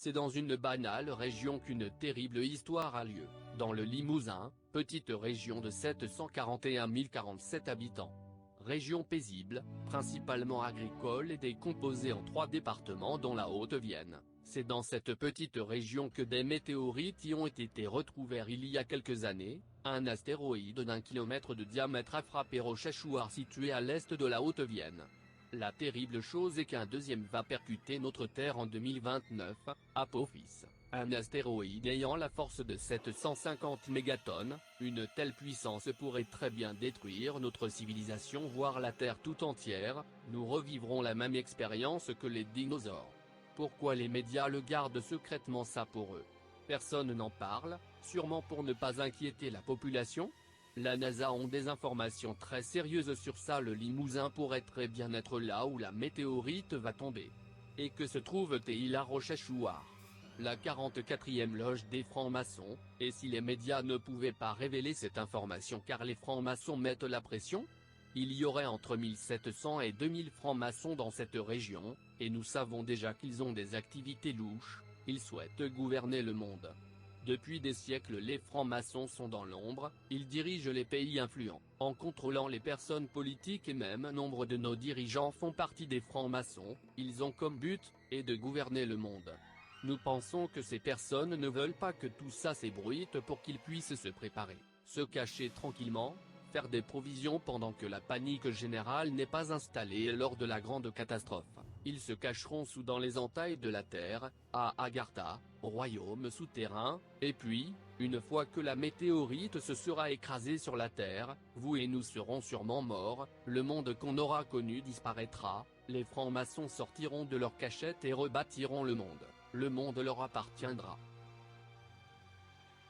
C'est dans une banale région qu'une terrible histoire a lieu, dans le Limousin, petite région de 741 047 habitants. Région paisible, principalement agricole et décomposée en 3 départements dont la Haute-Vienne. C'est dans cette petite région que des météorites y ont été retrouvées il y a quelques années. Un astéroïde d'1 kilomètre de diamètre a frappé Rochechouart situé à l'est de la Haute-Vienne. La terrible chose est qu'un deuxième va percuter notre Terre en 2029, Apophis, un astéroïde ayant la force de 750 mégatonnes. Une telle puissance pourrait très bien détruire notre civilisation voire la Terre tout entière. Nous revivrons la même expérience que les dinosaures. Pourquoi les médias le gardent secrètement ça pour eux? Personne n'en parle, sûrement pour ne pas inquiéter la population? La NASA ont des informations très sérieuses sur ça. Le Limousin pourrait très bien être là où la météorite va tomber. Et que se trouve-t-il à Rochechouart? La 44e loge des francs-maçons. Et si les médias ne pouvaient pas révéler cette information car les francs-maçons mettent la pression? Il y aurait entre 1700 et 2000 francs-maçons dans cette région, et nous savons déjà qu'ils ont des activités louches. Ils souhaitent gouverner le monde. Depuis des siècles les francs-maçons sont dans l'ombre, ils dirigent les pays influents, en contrôlant les personnes politiques et même nombre de nos dirigeants font partie des francs-maçons. Ils ont comme but, de gouverner le monde. Nous pensons que ces personnes ne veulent pas que tout ça s'ébruite pour qu'ils puissent se préparer, se cacher tranquillement, faire des provisions pendant que la panique générale n'est pas installée lors de la grande catastrophe. Ils se cacheront dans les entailles de la Terre, à Agartha, royaume souterrain, et puis, une fois que la météorite se sera écrasée sur la Terre, vous et nous serons sûrement morts, le monde qu'on aura connu disparaîtra, les francs-maçons sortiront de leur cachette et rebâtiront le monde leur appartiendra.